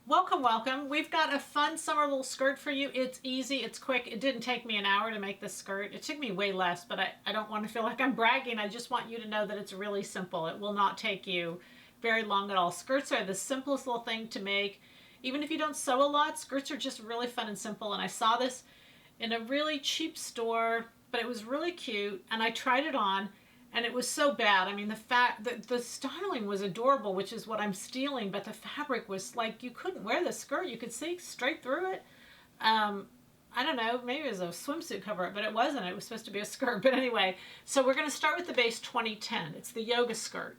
Welcome, welcome. We've got a fun summer little skirt for you. It's easy, it's quick. It didn't take me an hour to make this skirt. It took me way less, but I don't want to feel like I'm bragging. I just want you to know that it's really simple. It will not take you very long at all. Skirts are the simplest little thing to make. Even if you don't sew a lot, skirts are just really fun and simple. And I saw this in a really cheap store, but it was really cute. And I tried it on and it was so bad. I mean, the styling was adorable, which is what I'm stealing, but the fabric was like you couldn't wear the skirt. You could see straight through it. I don't know, maybe it was a swimsuit cover, but it wasn't. It was supposed to be a skirt. But anyway, so we're going to start with the base 2010. It's the yoga skirt.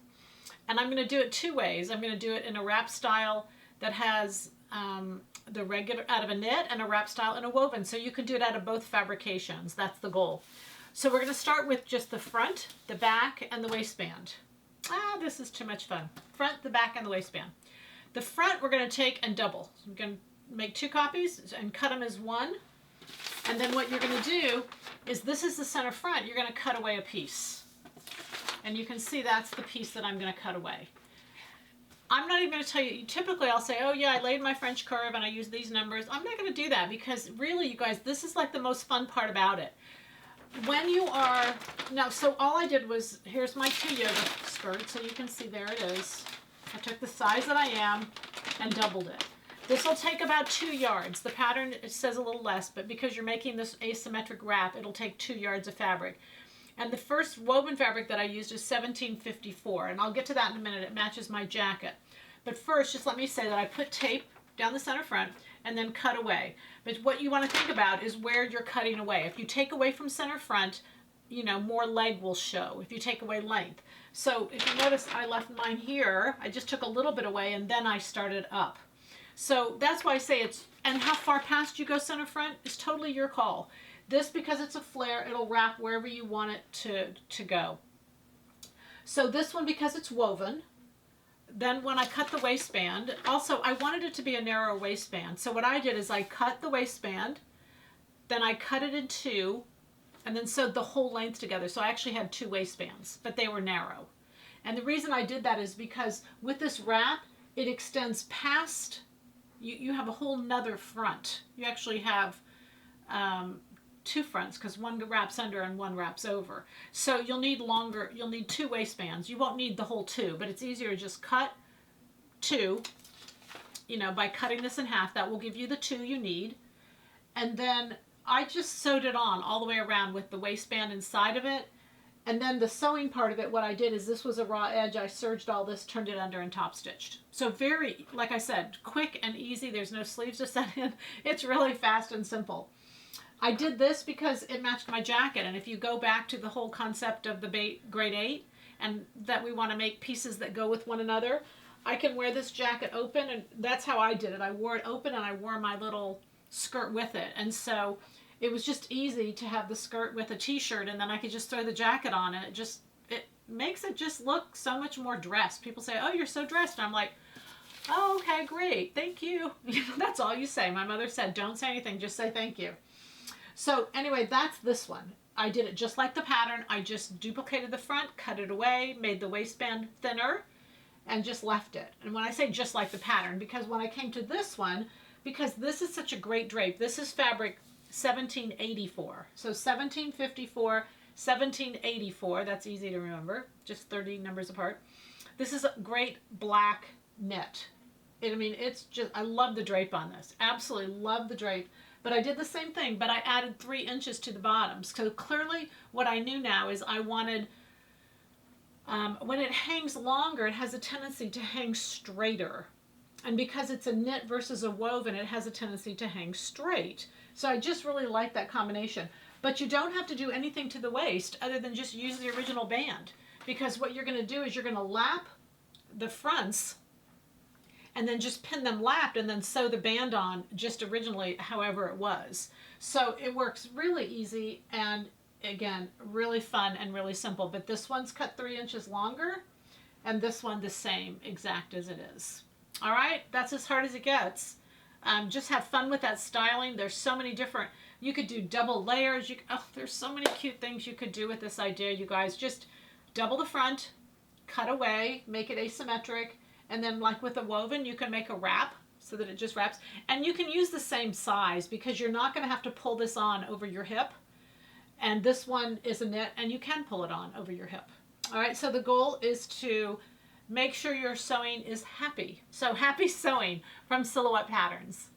And I'm going to do it two ways. I'm going to do it in a wrap style that has the regular out of a knit and a wrap style and a woven. So you can do it out of both fabrications. That's the goal. So we're going to start with just the front, the back, and the waistband. This is too much fun. Front, the back, and the waistband. The front we're going to take and double. So we're going to make two copies and cut them as one. And then what you're going to do is this is the center front. You're going to cut away a piece. And you can see that's the piece that I'm going to cut away. I'm not even going to tell you, typically I'll say, oh yeah, I laid my French curve and I use these numbers. I'm not going to do that because really, you guys, this is like the most fun part about it. When you are, now, so all I did was, here's my two yoga skirts, so you can see there it is. I took the size that I am and doubled it. This will take about 2 yards. The pattern, it says a little less, but because you're making this asymmetric wrap, it'll take 2 yards of fabric. And the first woven fabric that I used is 1754, and I'll get to that in a minute. It matches my jacket. But first, just let me say that I put tape down the center front and then cut away. But what you want to think about is where you're cutting away. If you take away from center front, you know, more leg will show if you take away length. So if you notice, I left mine here. I just took a little bit away and then I started up. So that's why I say it's, and how far past you go center front is totally your call. This, because it's a flare, it'll wrap wherever you want it to go. So this one, because it's woven, then when I cut the waistband, also I wanted it to be a narrow waistband. So what I did is I cut the waistband, then I cut it in two, and then sewed the whole length together. So I actually had two waistbands, but they were narrow. And the reason I did that is because with this wrap, it extends past, you have a whole nother front. You actually have two fronts because one wraps under and one wraps over. So you'll need longer, you'll need two waistbands. You won't need the whole two, but it's easier to just cut two, you know, by cutting this in half. That will give you the two you need. And then I just sewed it on all the way around with the waistband inside of it. And then the sewing part of it, what I did is this was a raw edge. I serged all this, turned it under and top stitched. So very, like I said, quick and easy. There's no sleeves to set in. It's really fast and simple. I did this because it matched my jacket, and if you go back to the whole concept of the grade 8 and that we want to make pieces that go with one another, I can wear this jacket open, and that's how I did it. I wore it open and I wore my little skirt with it, and so it was just easy to have the skirt with a t-shirt, and then I could just throw the jacket on, and it makes it just look so much more dressed. People say, oh, you're so dressed. And I'm like, oh, okay, great, thank you. That's all you say. My mother said, don't say anything, just say thank you. So anyway, that's this one. I did it just like the pattern. I just duplicated the front, cut it away, made the waistband thinner, and just left it. And when I say just like the pattern, because when I came to this one, because this is such a great drape, this is fabric 1784. So 1754, 1784, that's easy to remember, just 30 numbers apart. This is a great black knit. I mean, it's just, I love the drape on this. Absolutely love the drape. But I did the same thing, but I added 3 inches to the bottoms. So clearly what I knew now is I wanted, when it hangs longer, it has a tendency to hang straighter. And because it's a knit versus a woven, it has a tendency to hang straight. So I just really like that combination. But you don't have to do anything to the waist other than just use the original band. Because what you're going to do is you're going to lap the fronts and then just pin them lapped and then sew the band on just originally however it was. So it works really easy and again, really fun and really simple. But this one's cut 3 inches longer and this one the same exact as it is. All right, that's as hard as it gets. Just have fun with that styling. There's so many different, you could do double layers. There's so many cute things you could do with this idea, you guys. Just double the front, cut away, make it asymmetric, and then like with a woven, you can make a wrap so that it just wraps. And you can use the same size because you're not going to have to pull this on over your hip. And this one is a knit and you can pull it on over your hip. All right, so the goal is to make sure your sewing is happy. So happy sewing from Silhouette Patterns.